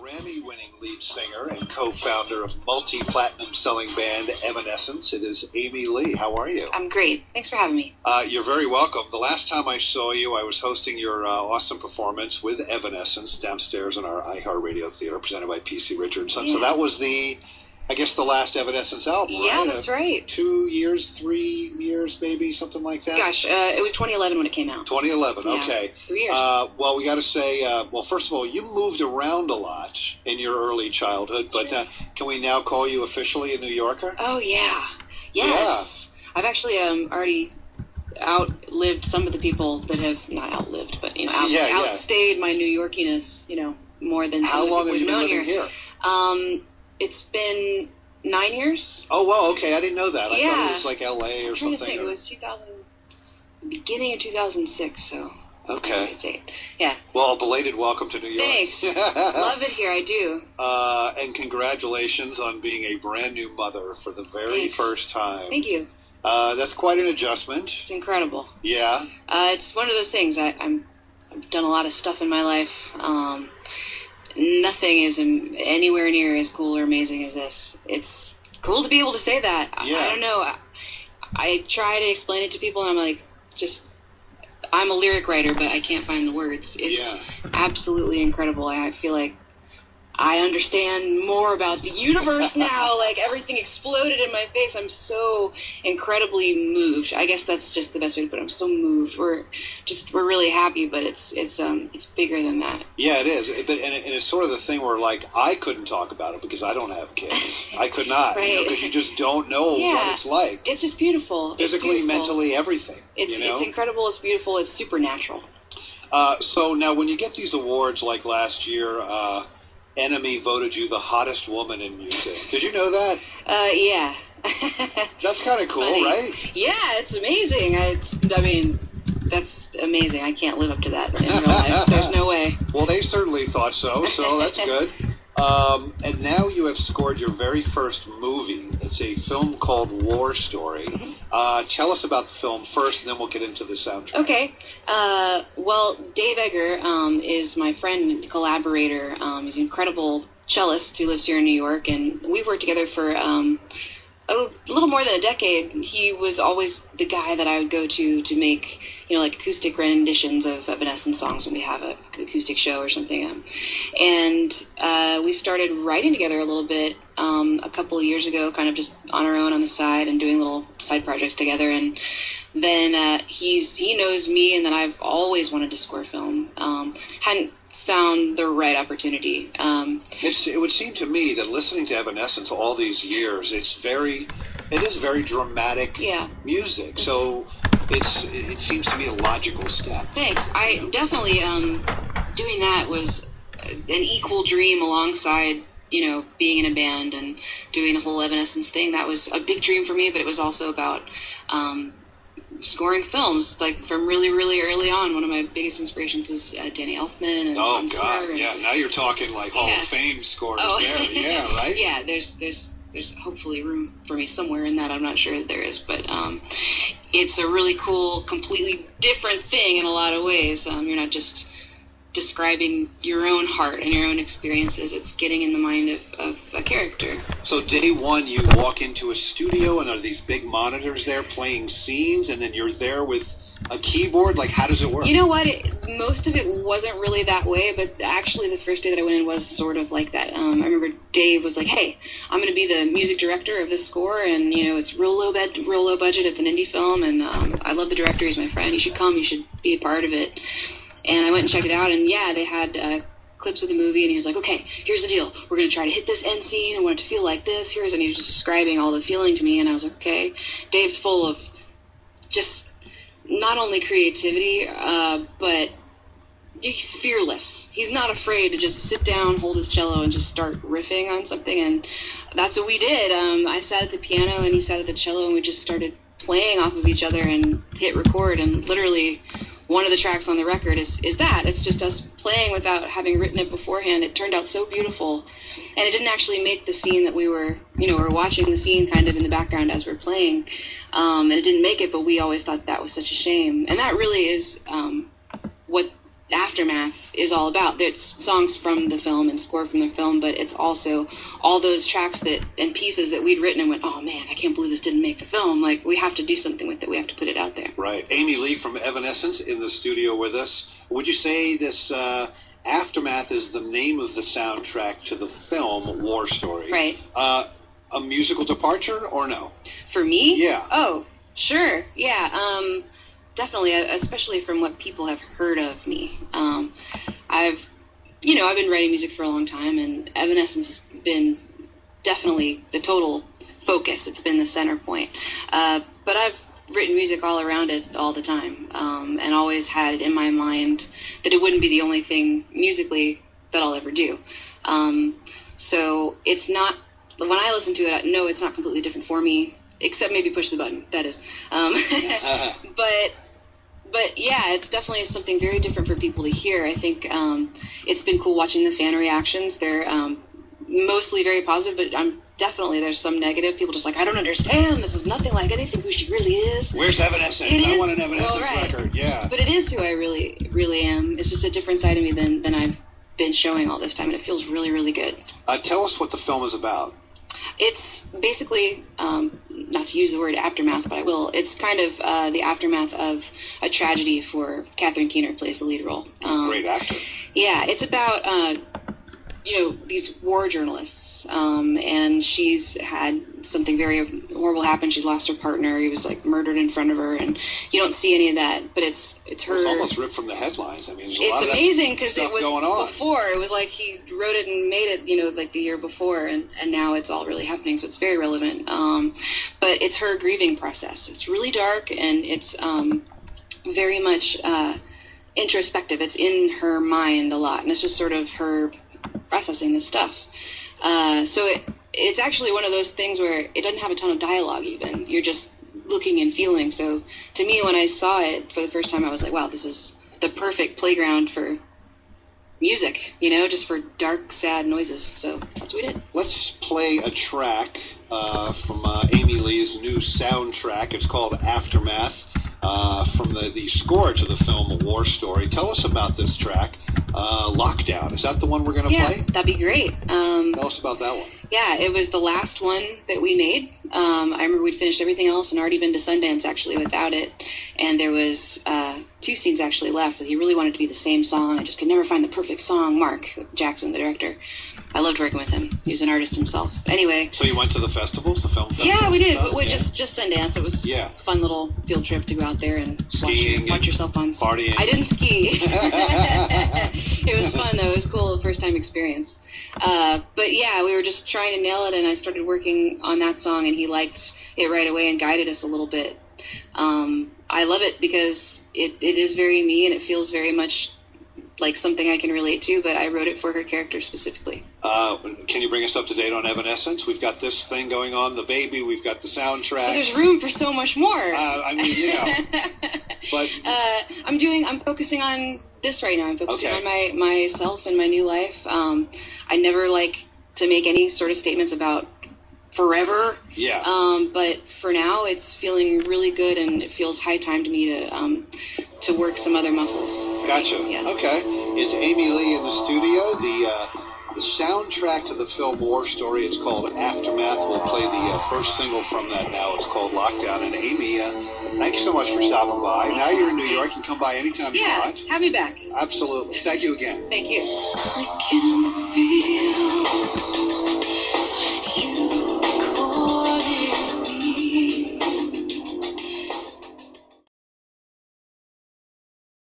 Grammy-winning lead singer and co-founder of multi-platinum selling band Evanescence. It is Amy Lee. How are you? I'm great. Thanks for having me. You're very welcome. The last time I saw you, I was hosting your awesome performance with Evanescence downstairs in our iHeartRadio Theater, presented by P.C. Richardson. Yeah. So that was the last Evanescence album, yeah, right? That's right. 2 years, 3 years, maybe, something like that? Gosh, it was 2011 when it came out. 2011, yeah, okay. 3 years. Well, we got to say, first of all, you moved around a lot in your early childhood, but can we now call you officially a New Yorker? Oh, yeah. Yes. Yeah. I've actually already outlived some of the people that have, not outlived, but, outstayed my New Yorkiness, more than How some long have you been living here? It's been 9 years. Oh, wow, okay. I didn't know that. I yeah. thought it was like L.A. or something. It was beginning of 2006, so... Okay. It's 8. Yeah. Well, belated welcome to New York. Thanks. Love it here, I do. And congratulations on being a brand new mother for the very first time. Thank you. That's quite an adjustment. It's incredible. Yeah. It's one of those things. I've done a lot of stuff in my life. Nothing is anywhere near as cool or amazing as this. It's cool to be able to say that. Yeah. I don't know. I try to explain it to people, and I'm like, I'm a lyric writer, but I can't find the words. It's absolutely incredible. I feel like I understand more about the universe now. Like, everything exploded in my face. I'm so incredibly moved. I guess that's just the best way to put it. I'm so moved. We're really happy, but it's bigger than that. Yeah, it is. And it's sort of the thing where, like, I couldn't talk about it because I don't have kids. I could not, right. Because you just don't know what it's like. It's just beautiful. Physically, mentally, everything. It's incredible. It's beautiful. It's supernatural. So now, when you get these awards, like last year, Enemy voted you the hottest woman in music. Did you know that? Yeah. That's kind of cool, right? Yeah, it's amazing. That's amazing. I can't live up to that in real life. There's no way. Well, they certainly thought so that's good. And now you have scored your very first movie. It's a film called War Story. Tell us about the film first, and then we'll get into the soundtrack. Okay. Well, Dave Egger is my friend and collaborator. He's an incredible cellist who lives here in New York, and we've worked together for a little more than a decade. He was always the guy that I would go to make, like acoustic renditions of Evanescence songs when we have an acoustic show or something. And we started writing together a little bit a couple of years ago, kind of just on our own on the side and doing little side projects together. And then he knows me, and then I've always wanted to score film. Hadn't found the right opportunity. It would seem to me that listening to Evanescence all these years, it is very dramatic music. So it seems to be a logical step. Thanks. I definitely doing that was an equal dream alongside being in a band and doing the whole Evanescence thing. That was a big dream for me, but it was also about scoring films, like from really, really early on. One of my biggest inspirations is Danny Elfman. And oh God, yeah. Now you're talking like Hall of Fame scores there. Yeah, right. Yeah, there's hopefully room for me somewhere in that. I'm not sure that there is, but it's a really cool, completely different thing in a lot of ways. You're not just describing your own heart and your own experiences. It's getting in the mind of a character. So day one, you walk into a studio and are these big monitors there playing scenes, and then you're there with a keyboard? Like, how does it work? You know what? Most of it wasn't really that way, but actually the first day that I went in was sort of like that. I remember Dave was like, hey, I'm going to be the music director of this score, and, it's real low budget. It's an indie film, and I love the director. He's my friend. You should come. You should be a part of it. And I went and checked it out, and they had clips of the movie, and he was like, okay, here's the deal. We're going to try to hit this end scene. I want it to feel like this. And he was just describing all the feeling to me, and I was like, okay. Dave's full of just not only creativity, but he's fearless. He's not afraid to just sit down, hold his cello, and just start riffing on something, and that's what we did. I sat at the piano, and he sat at the cello, and we just started playing off of each other and hit record, and literally one of the tracks on the record is that. It's just us playing without having written it beforehand. It turned out so beautiful. And it didn't actually make the scene that we were, we're watching the scene kind of in the background as we're playing. And it didn't make it, but we always thought that was such a shame. And that really is what Aftermath is all about. It's songs from the film and score from the film, but it's also all those tracks and pieces that we'd written and went, oh man, I can't believe this didn't make the film. Like, we have to do something with it. We have to put it out there. Right. Amy Lee from Evanescence in the studio with us. Would you say this Aftermath is the name of the soundtrack to the film War Story? Right. A musical departure or no? For me? Yeah. Oh, sure. Yeah. Definitely, especially from what people have heard of me. I've been writing music for a long time, and Evanescence has been definitely the total focus. It's been the center point. But I've written music all around it all the time, and always had it in my mind that it wouldn't be the only thing musically that I'll ever do. So it's not, when I listen to it, no, it's not completely different for me, except maybe Push the Button, that is. But yeah, it's definitely something very different for people to hear. I think it's been cool watching the fan reactions. They're mostly very positive, but there's some negative. People just like, I don't understand. This is nothing like anything who she really is. Where's Evanescence? I want an Evanescence record. Yeah. But it is who I really, really am. It's just a different side of me than I've been showing all this time, and it feels really, really good. Tell us what the film is about. It's basically, not to use the word aftermath, but I will. It's kind of the aftermath of a tragedy for Catherine Keener, plays the lead role. Great actor. Yeah, it's about, these war journalists, and she's had something very horrible happen. She's lost her partner. He was like murdered in front of her, and you don't see any of that. But it's her. It's almost ripped from the headlines. I mean, there's a lot of amazing because stuff it was going on. Before. It was like he wrote it and made it, like the year before, and now it's all really happening. So it's very relevant. But it's her grieving process. It's really dark, and it's very much introspective. It's in her mind a lot, and it's just sort of her processing this stuff. So it's actually one of those things where it doesn't have a ton of dialogue even. You're just looking and feeling. So to me, when I saw it for the first time, I was like, wow, this is the perfect playground for music, just for dark, sad noises. So that's what we did. Let's play a track from Amy Lee's new soundtrack. It's called Aftermath, from the score to the film War Story. Tell us about this track. Lockdown. Is that the one we're going to play? Yeah, that'd be great. Tell us about that one. Yeah, it was the last one that we made. I remember we'd finished everything else and already been to Sundance actually without it. And there was 2 scenes actually left that he really wanted to be the same song. I just could never find the perfect song. Mark Jackson, the director. I loved working with him. He was an artist himself. Anyway. So you went to the festivals, the film festivals? Yeah, we did. But just Sundance. It was a fun little field trip to go out there and skiing, watch yourself on partying. I didn't ski. It was fun though. It was cool, first time experience. But yeah, we were just trying to nail it, and I started working on that song, and he liked it right away and guided us a little bit. I love it because it is very me, and it feels very much like something I can relate to, but I wrote it for her character specifically. Can you bring us up to date on Evanescence? We've got this thing going on, the baby, we've got the soundtrack. So there's room for so much more. But I'm focusing on this right now. I'm focusing on myself and my new life. I never like to make any sort of statements about forever. Yeah. But for now, it's feeling really good, and it feels high time to me to work some other muscles. Gotcha. Yeah. Okay. It's Amy Lee in the studio. The soundtrack to the film War Story, it's called Aftermath. We'll play the first single from that now. It's called Lockdown. And Amy, thank you so much for stopping by. Now you're in New York. You can come by anytime you want. Yeah, have me back. Absolutely. Thank you again. Thank you. I can feel